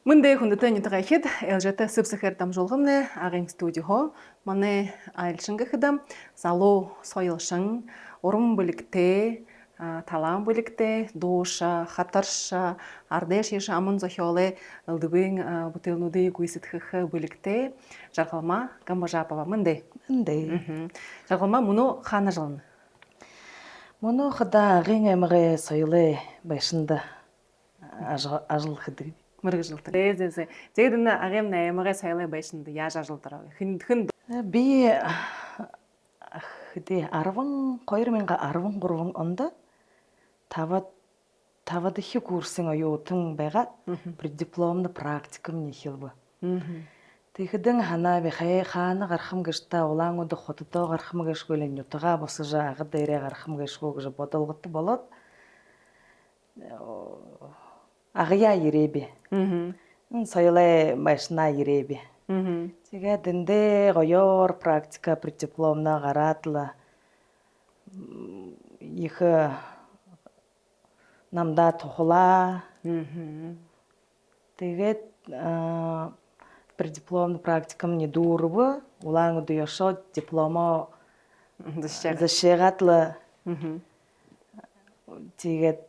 Мөнтэй хүндэтэй нютага ихэд элжэтэй сүбсэхэр дамжуулгамны агын студио манай айлшингэхэдэм залуу соёлшин уран бүлэгтэй талаан бүлэгтэй дууша хатарша ардеш аман зохиолын элдвэн бүтээлнүүдийг гүйцэтгэх бүлэгтэй жаргалма гамбажапова мөнтэй. Жаргалма мөнөө ханажлан. Мөнөө хада агын эмгэ соёлын байшинда ажил хэдэг. Мэргэжилдэг. Тэгээд энэ агим наймагай соёлын байшинд яаж ажилладаг вэ? Хэн би хэдий 2013 онд тавад их курсын оюутан байгаа. Преддипломны практикум хийлбэ. Тэгэхдэн ханаа би хаана гарахм гэж та улаангууд хотдоо гарахм гэшгүй л нютага босож агад дээрээ гарахм гэшгүй гэж бодолгот болоод агая ирээби. Соёлын байшнаа ирээби. Тэгээд эндээ гоёор практика преддипломна гараад л их намда тухлаа. Тэгээд преддипломны практикум не дурбы улаангууд ёшоо дипломо зашгаад л тэгээд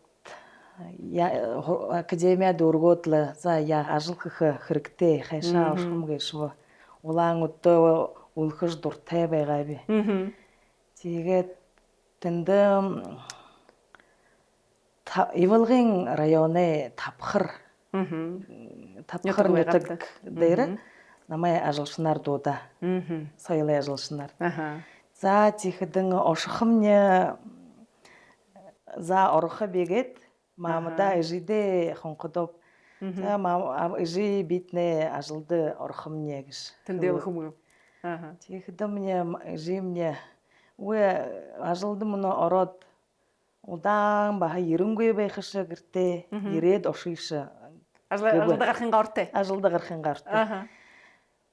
академия дөргөөд л за ажиллах хэрэгтэй хайшаа оршим гэшв. Улаангуудаа үлхэж дуртай байгаа би. Тэгээд тэнд Иволгын районы Тавхар нутаг дээр намайг ажиллашнаар дуудаа. Соёлын ажиллашнаар. За тийхэдэн ошхомня за орох бигээд мамада ижидэ хонходоп за мам ижи битнэ ажилды орхомня гэж. Тэндээ хумгав. Тийхэдэн мне ижимня үе ажилды мөн ороод удаан баха ерөнгүй байх шиг гэртээ ирээд ошиш. Ажилда гарахын гартай. Ажилда гарахын гартай.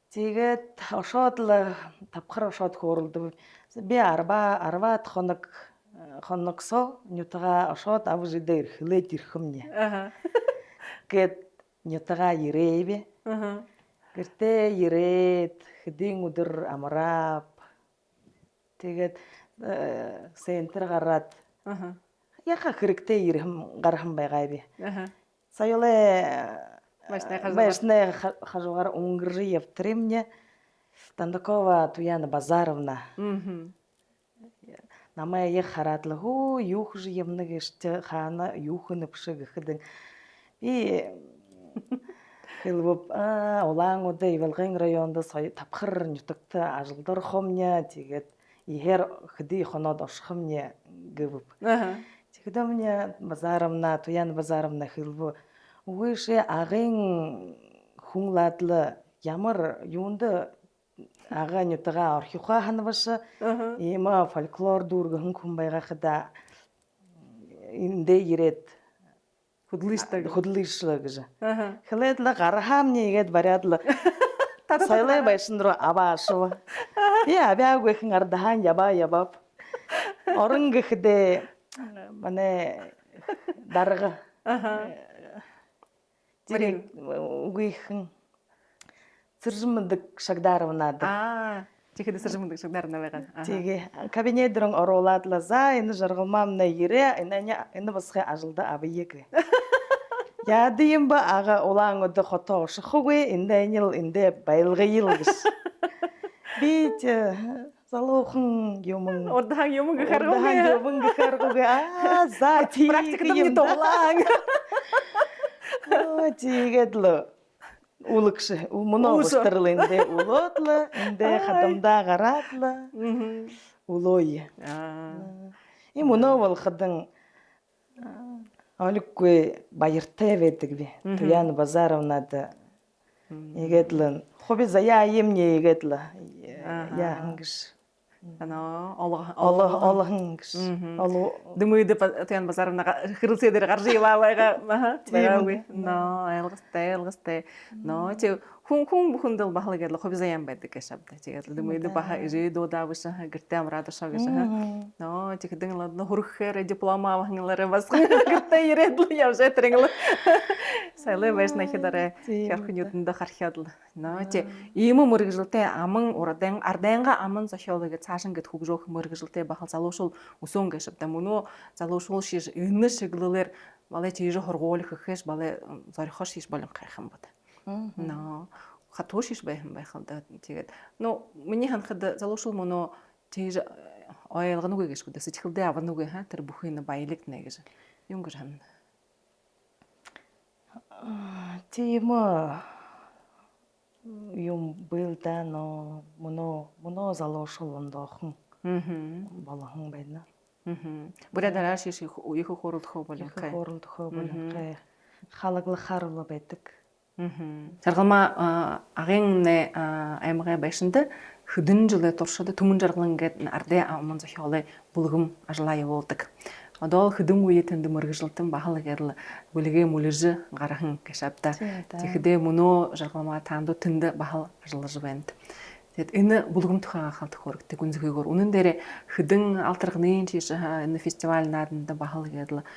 Тэгээд ошоод л Тавхар ошоод хөөрөлдөв. Би 10 хоногсоо нютага ошоод авжидэ ирхлээд ирхэмнэ. Гэт нютага ирээвэ. Гэртээ ирээд хэдийн өдөр амраап. Тэгээд центр гараад яха хэрэгтэй ирхэм гархан байгаа би. Соёлын байшны хажуугаар Унгри Евтремня Тандакова Туяна Базаровна. Намайг яг хараад л хөө юу хж юмна гэжтэй хаана юу хөнөвшиг гэхэд би хэлбэп улаангуудаа Иволгын районд Тавхар нутагт ажилдар хомня тэгээд ихэр хэдий хоноод оршхомня гэвэп. Тэгэхдээ мне Базаровна Туяна Базаровна хэлбэ үгээшээ агын хүн ладла ямар юунд ага нютага орхихаа ханаваш има фольклор дүүргэн хүн байгаа хада эндээ ирээд хөдлөштэй гэж. Хэлээд л гарахамны игээд бариад л соёлын байшин руу аваашв. Яа бягүйхэн ардахан яваа. Орон гэхдээ манай дарга Тэрийг үгүйхэн Сэржмэндэг Шагдаровна. Тэгэхэд Сэржмэндэг Шагдаровна байгаа. Тэгээ кабинет руу оруулаад л за энэ жаргалмаамна ирээ энэ басхай ажилда авъяг. Яад юм ба ага улаангууд хотоо ошхогүй эндээ байлгаял гэж. Би залуухан юм урдаан юм гэхэргүй за тий практикум дуулаа. Тэгээд л үлгш мөнөө бострал эндээ улоод л эндээ хадамдаа гараад л улооя. Ийм мөнөө болохдэн олиггүй баяртай байдаг би. Туяна Базаровнад игээд л хоби заяа юмне игээд л яа хангш олгон гэж дэмэд Туяна Базаровна хэрэлсээр гарч яваа байгаа. Байгаагүй. Ноо айлгастай. Ноо чи хүн бүхэндэл бахал гэдэл хобизаян байдаг гэж авдаг. Тэгээд лүмэдэ баха ирээдөө давсан гэртээ амраад шаа гэж нөө тэгдэн л хөрөхээр диплом авахнгалаараа бас гэртээ ирээдэл явжээ тэрнгэл сайлаа байсна хэдэрэ хэрхэн юудэндээ харахад л нөө чи ийм мөргөжлөлтэй аман урдан арданга аман зохиол гэж цаашин гэд хөгжөөх мөргөжлөлтэй бахал залуушул өсөн гэж авдаг. Мөнөө залуушул шиш энэ шиглэлэр балай чиж хоргоол гэхээс балай зорихош шиш болон хайхан бод. Но хатуушиш байхан байхалда тэгээд но миний ханахад залуушул мөнөө чиж ойлгонгүй гэж хүдээс чихэлдээ авнаггүй ха тэр бүхний баялаг нэ гэж юм гэж хана. Тийм юм билдэ но мөнөө залуушул ондохон болгон байна. Бүрээр шиш их хөрөлдөхөө болон хай. Хөрөлдөхөө болон хай. Халаглахаар л байдаг. Жаргалма агын нэ аймагай байшинда хөдөн жилээ туршид түмэн жаргалан гээд ардын аман зохиолыг булгам ажлаа явуулдаг. Одоо хөдөн үе тэнд мөргөжлөлтөн бахал гэрл бүлэгээ мүлэрж гарахан гашавда. Тэгэхдээ мөнөө жаргалма таанд тэнд бахал ажиллаж байна. Тэгэд энэ булгам тухайн анхаалт хөрөгдөг үнзгөөгөр үнэн дээр хөдөн алтрагны чиш энэ фестиваль нааданд бахал гэдэл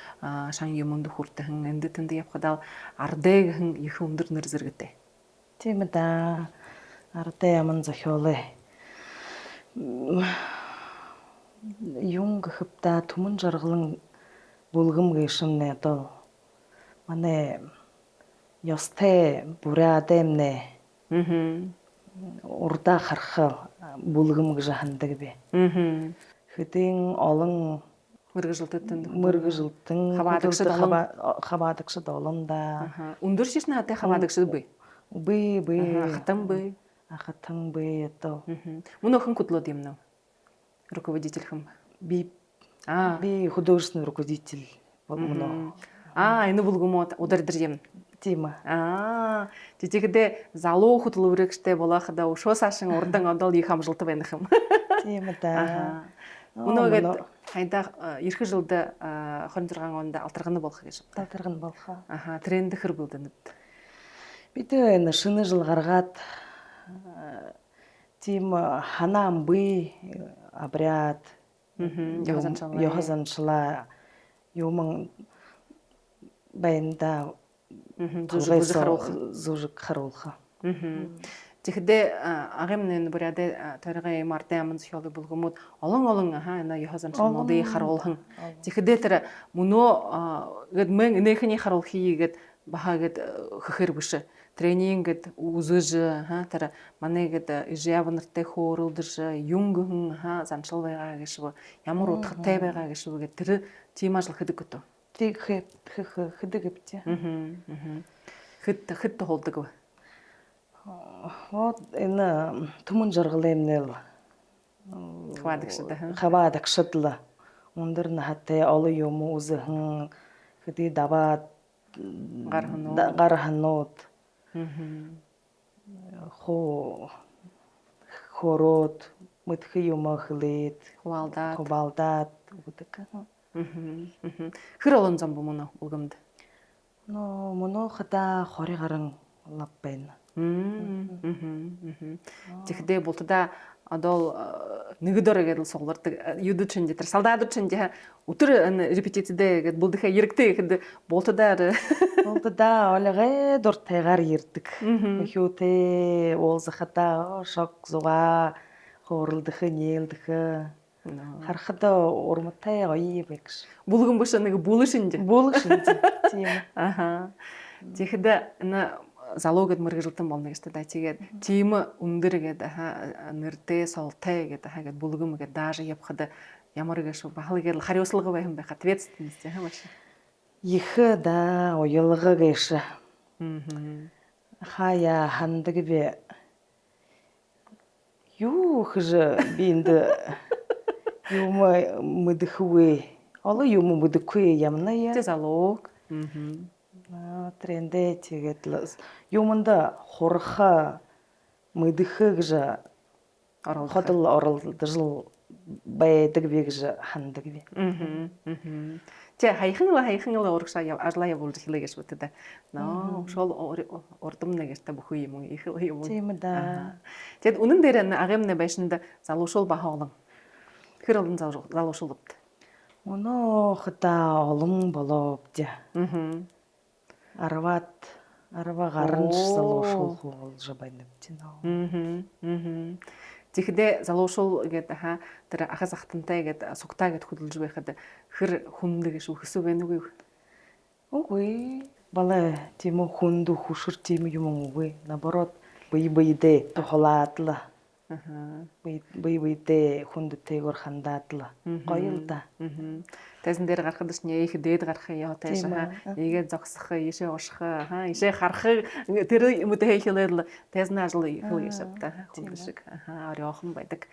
шан юмд хүртэн энд тэнд явхадаа ардыг их өндөр нэр зэрэгтэй. Тийм да. Ардын аман зохиолоо юм гэхвдэ түмэн жаргалан булгам гэшмнэ одоо манай ёстой бүрээ адэмнэ. Урдаа харах булгам гэж хандаг би. Хөдийн олон мөргөжлөлтөнд хаваадагшд олон да. Өндөр шишнэ хатаа хаваадагшд бий. Бий. Хатан бий одоо. Мөн охин кудлод юм нөө. Руководитель хэм. Би художественный руководитель мөн. Энэ булгамууд удардар юм. Тийм жижигдээ залуу хөдөлмөрөгчтэй болохда өшөө саашин урдан одол их амжилт байна юм. Тийм да. Өнөөгээд хайдаа эх жилд 26 онд алдарганы болох гэж байна. Алдарганы болох. Тренд хэр бүлдэнэд. Бид энэ шинэ жил гаргаад тийм ханаан бий обряд ёхозанчлаа юм байнда зужиг харуулха. Тэгэхдээ агымны бүрядэ таригын мартын аман зохиолыг булгамууд олон энэ ёхозанчлуудыг харуулхан. Тэгэхдээ тэр мөнөө гээд мен энэхний харуул хийгээд бахаагээд хөхөр биш. Тренинг гэд үзэж тэр манайгээд ижав нартай хөөрөлдөж юнгэн занчил байгаа гэж ямар утгатай байгаа гэж үгээд тэр тийм ажил хийдэг гэдэг. Хэдэг битээ. Хэд холдог вэ? Энэ түмэн жаргалын нэл хаваадагшдла. Өндөр нахтай олон юм үзэн хэдий даваад гарханууд хороод мэдхий юм ахлээд хуваалдаад гэдэг. Хэр олон зам мөн угамд. Мөнөө хада 20 гаруй лав байна. Тэгэхдээ бултада одоо нэгдөрэ гэдэл суглардаг юуд чинь тэр солдат чинь өтөр репетицдээ гэд булдахаа эргтэй гэхэд бултада олгоо дуртайгаар ирдэг. Хөөтэй уулзахада шок зугаа хөөрөлдөх нээлдэх харахад урмтай гоё байгш. Булган биш нэг бүлшинж. Тийм. Тэгэхдээ энэ залуу гэд мөргөжлөлтөн болно гэж та тэгээд тийм өндөр гэд нэрдээ солтой гэд булгам гэд дааж явхад ямар гэж бахал гэд хариуцлага байх юм байха ответственность маш. Их да уялга гэж. Хаяа хандаг би юу гэж бинд юм мэдхгүй. Олон юм мэдхгүй юмна яа. Тэ залуу. Трендээ тэгээд юмда хурха мэдхэ гэж оролдож байдаг вигж хандаг ви. Тэ хайханла урагшаа ажлаа явуулж эхлэе гэж үтэ. Ноо шол урдам нэгэртэ бүхүү юм их юм. Тийм да. Тэгэд үнэн дээр агамны байшинд залуушул бахаалан. Тэр олон залуушулд. Өнөө хата олон боловд. Арва гаранч залуушул болж байна тийм. Тэгэхдээ залуушул гэдэг тэр ахас ахтантай гэдэг сугтаа гэд хөдөлж байхад хэр хүндэг шүү хэсэг байна уу? Үгүй бала тийм хүнд хөшөр тийм юм үгүй. Наоборот бие тухлаадла. Бие хүндтэйгөр хандаадла. Гоё л да. Тайзан дээр гарахад ч нэ их дээд гарах яа тайшаа. Ийгээ зогсох, ийшээ уушх, ийшээ харах тэр юм дэ хэлэл тайзан ажил хийх шавта хүндшиг. Оройхон байдаг.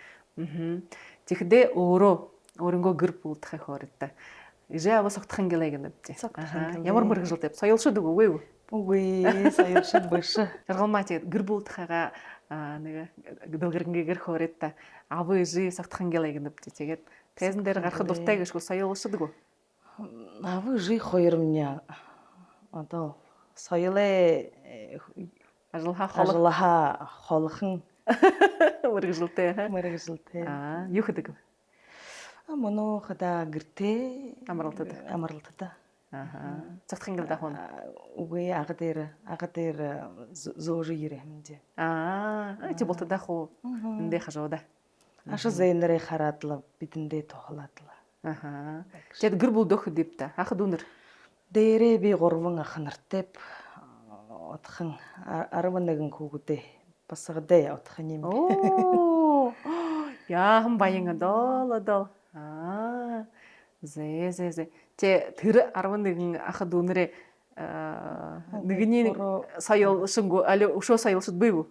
Тэгэхдээ өөрөнгөө гэр бүлдэх хоортой. Ижээ авас огтхан гэлээ гэнэ. Ямар мөргөжлтэй соёлшод үгүй юу? Үгүй соёлшод биш. Жаргалмаа тэгээд гэр бүлдэхээ нэг дэлгэрэнгээр хоортой ав ижээ согтхан гэлээ гэнэ. Тэгээд тайзан дээр гарахад дуртай гэшгүй соёлшодгүй. Ав ижээ хоёр меня одоо соёлээ ажлаа холхон мөргөжлтэй. Юу хэдэг? Моно хада гэртээ амралтад. Цогтхан гэлээ хон. Үгүй ага дээр зөөр ирэмдэ. Чи болтодах уу? Эндээ хажуудаа. Аша зэнэрэ хараадла бидэндээ тухлаадлаа. Тэгэд гэр бүл дөх дэвтэ. Ах дүүнэр. Дээрээ би 3 ах нартай отхон 11 хүүгүүдээ басгадээ отхон юм. Яахан баян одол. Зэ. Тэр 11 ах дүүнэрээ нэгний соёлшингүй али өшөө соёлшод бий юу?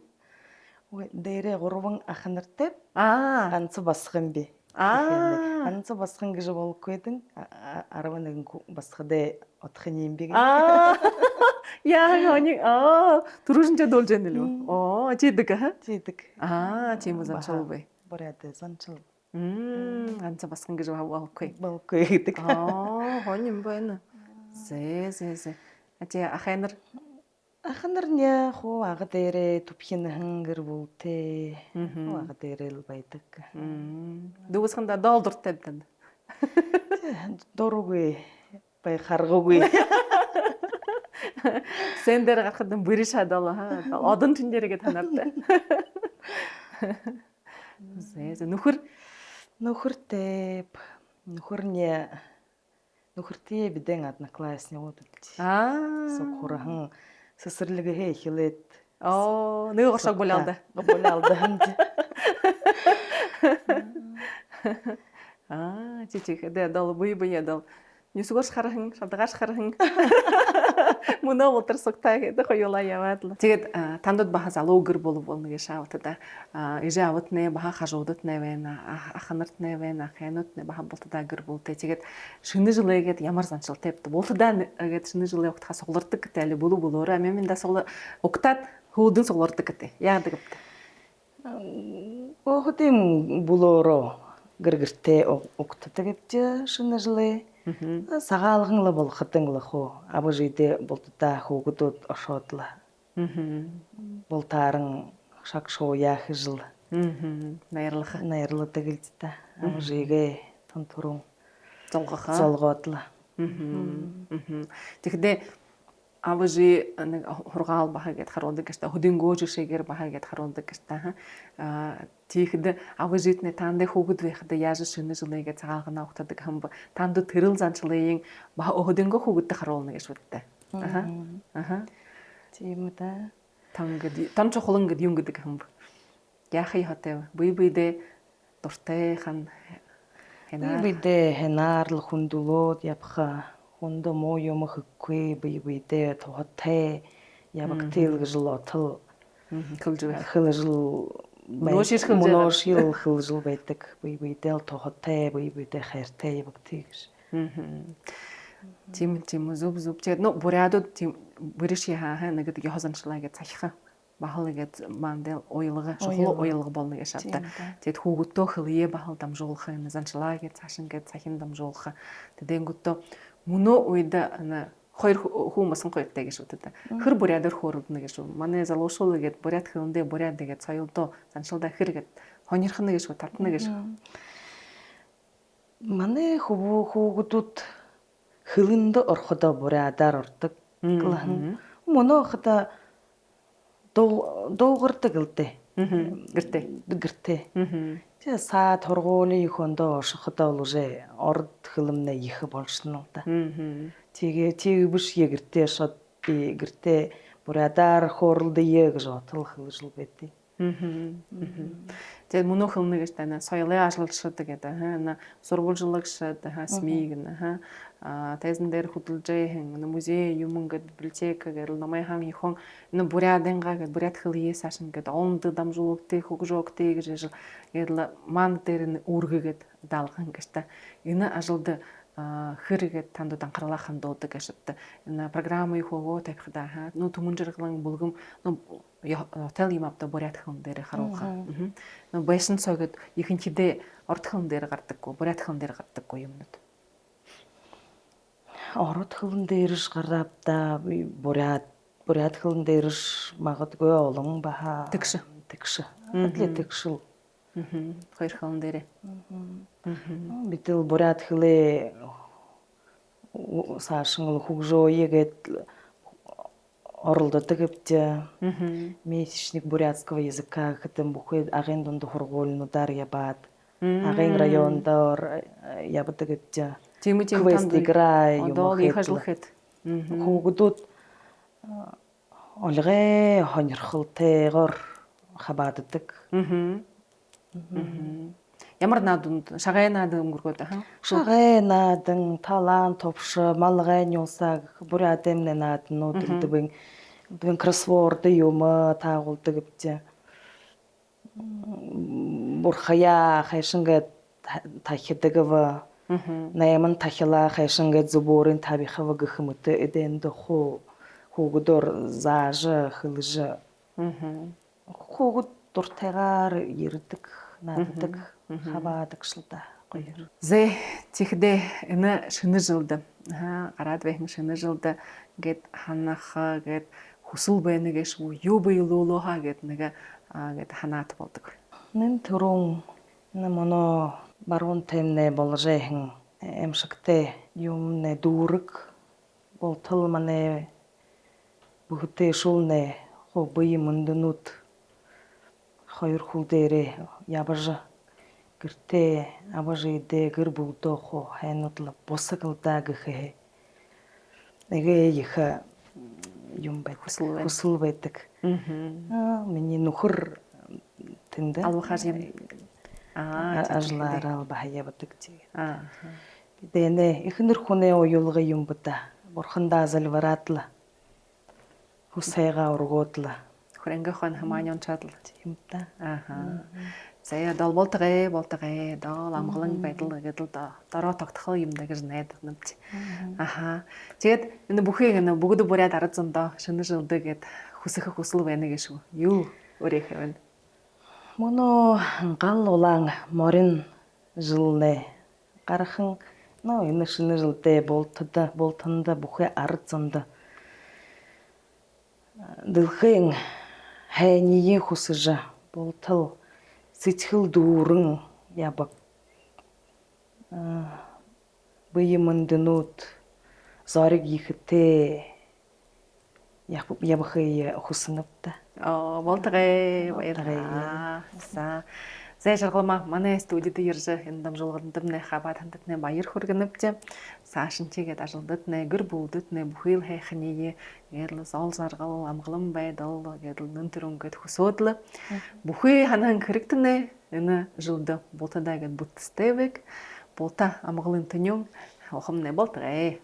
Дээрээ 3 ах нартай ганц басхан би. Ганц басхан гэж болгүй 11 басхадээ отхон юм би. Яа нэг түрүүшин ч дуулж яана лөө. Чидэг чидэг. Тийм үү занчаа бай. Боряд занчаа. Ганц басхан гэж болгүй. Болгүй гэдэг. Хонь юм байна. Зэ. Ати аханар ня хоо ага дээрээ түпхийн хангэр бүтэй. Ага дээрээ л байдаг. Дүүсхэндээ доол дуртай байна. Дургүй бай харгаагүй. Сендэр гарахад бүрий шадал одон тэндэрэгээ танартай. Зэ нөхөртэй бидэн одноклассник уудад. Сухурхан сэсэрлэгээ хэлээд. Нэг гошог болоолда. Чичихэд дал буй дал. Нүсгөөс харахын, шавдагаас харахын. Мөнөө утар сугтаа гэдэг хоёулаа яваад л. Тэгээд тандад баха залуу гэр болов нэг шаавтада. Ижээ аватны баха хажуудад нэвэн, ах нарт нэвэн, ахынууд нэ баха болтодаа гэр бүлтэй. Тэгээд шинэ жилээгээд ямар занчилтай бод. Болтодаа гээд шинэ жилээ угтахаа суглардаг гэдэг али болоороо аминдаа угтаад хөөдөн суглардаг гэдэг. Яадаг бод. Охотым болоороо гэргэртээ угтдаг гэж шинэ жилээ. Сагаалган л болохдэн л хоо абажидэ болтдаа хөөгдөд ошоодлаа. Болтааран шаг шуу яах жил. Наярладаг л та. Абажигээ тон турун золгоодлаа. Тэгэхдээ абажи нэг хургаал бахаа гэд харуулдаг гэж та хөдөнгөөж шигээр бахаа гэд харуулдаг гэж та. Тийхэд аважитны тандэ хүүхэд байхад яаж шинэ жилээгээ цагааганаа ухтадаг хам танд тэрэл занчлын хөдөнгөө хүүхэдтэй харуулна гэж бодтой. Тийм да. Тан чухлан гэд юм гэдэг хам. Яахи хатай бие дуртай хан бие хэнаар л хүндөлөөд явха хүнд муу юм хөхгүй бие тухтай явагтэл гэж л отол хөлжил Моношил хөлжил байдаг бие тухтай бие хайртай явагтэй гэж. Тийм зүг. Тэгээд нөө бурядууд тийм бүриши хаа нэг гэдэг яхазанчлаа гэж цахихан. бахалыгет мандел ойлығы, шоқлы ойлығы болны кешапта. Тет хугутто хылые бахал дамжолха, низанчылагет, сашынгет, сахин дамжолха. Теден гутто муно ойда ана хойр хумасын койып дегеш утыта. Хыр бурядыр хорудны кешу. Мане залошулыгет буряд хылынде буряд дегет сайылдо санчылда хыргет. Хонирхыны кешу, тартны кешу. Мане хугутут хылынды орходо бурядар ортык кылаһын. Муно хата доогырты гылты. Гырте. Тэ саа торгуули хондо шохото уже орд хылымна ихэ болшнуулта. Теге биш егэртэ шот би гэртэ бурядар хорлды ег жотол хылжыл бэти. Тэгээд мөнөө хөлнө гэж тань соёлын ажиллагчид гэдэг на сургуульчлагчид смигэн тэзэн дээр хөдөлж музей юм ингээд библиотека гэрэл намайхан ихон бурядынга гэд буряд хылые сашин гэд онд дамжуулгтэй хөгжөөгтэй гэж гэрэл ман дээр үүргэгээд даалган гэж та энэ ажилд хэрэгэд танд данхарлаахан дуудаг гэшэт энэ программыг хөгөө тавихда ну түмүнжэрглэн булгам hotel юмапта буряд хөн дээр харуулга. Ну байсан цогод ихэнхидээ орд хөн дээр гардаггүй, буряд хөн дээр гардаггүй юмнууд. Орд хөн дээрш гаравда буряд хөн дээрш магадгүй олон баха. Тэгш. Тэгшэл. Хоёр хөн дээр. Битэл буряд хөлөө саашин хөгжөөгээд оролдодог гэвч месячник бурятского языка хэтэн бүхэл агын дунд хургуулнуудаар ябаад агын райондор ябдаг гэвч квест играй юм хэт хүүгдүүд олгой хонирхолтойгоор хабааддаг. Ямар наадунд шагай наад өнгөргөөд шагай наадан талаан товш малгай нюсаг бурят эмнэ нааднууд илдэвэн кроссворд юм таагуулдаг гэвч бурхая хайшингээд тахидагва найман тахила хайшингээд зубурын табихава гэхмэт эдэнд хүүгдор зааж хылж хүүгд дуртайгаар ирдэг нааддаг хабаадагшилда гоёр. Зэ чихдэ энэ шинэ жилд гараад байхын шинэ жилд гээд ханаха гээд хүсэл байна гэшгүй юу биелүүлөөхаа гээд нэг гээд ханаат болдог. Нэн төрөн намоно баруун тэмнэ болжэхэн эмшигтэй юм нэ дүүрэг болтол мане бүгдээ шулнэ хобби мөндөнүүд хоёр хүү дээрээ ябаж гэртээ абажидэ гэр бүгдөө хоо хайнудлаа бусагалдаа гэхээ нэгэ их юм байт хүсэл байдаг. Миний нөхөр тэнд алвахаж юм ажлаараа бахаябдаг чи. Бидэнэ ихнэр хүнээ уйлга юм буда бурхандаа залвараатла хусайгаа ургуудла хөрөнгөхон хамаанyon чадал юм да. Заяа болтогоо доо амгалан байдал гэдэл дороо тогтхоо юм да гэж найдах нэмч. Тэгээд энэ бүхийг бүгд бүрээд ард зөндөө шинэ жилдээ гээд хүсэх хүсэл байна гэшүү. Юу өөрийнхөө байна? Мөнөө гал улаан морин жилнэ гарахан энэ шинэ жилдээ болтонда бүхий ард зөндөө дэлхийн хайны хүсэж болтол сэтгэл дүүрэн ябаг биймэнднүүд зориг ихтэй ябахыг хүснэвдэ. Болтогоо баярлалаа. Зэ шаргалма манай студид ирж энэ дамжуулганд нэ хабаад хандтны баяр хүргэнэвч саашин чигээд ажилдад нэ гэр бүлдэд нэ бүхэл хайхны гэрл зол заргал амгалан байдал гэдэл нэн төрөнгөд хөсөөдл бүхий ханан хэрэгтнэ энэ жилд бутадаа гэд бүтстэвэг бута амгалан төнөн хохомнэ болтогоо.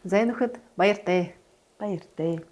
Зэ нөхөд баяртай. Баяртай.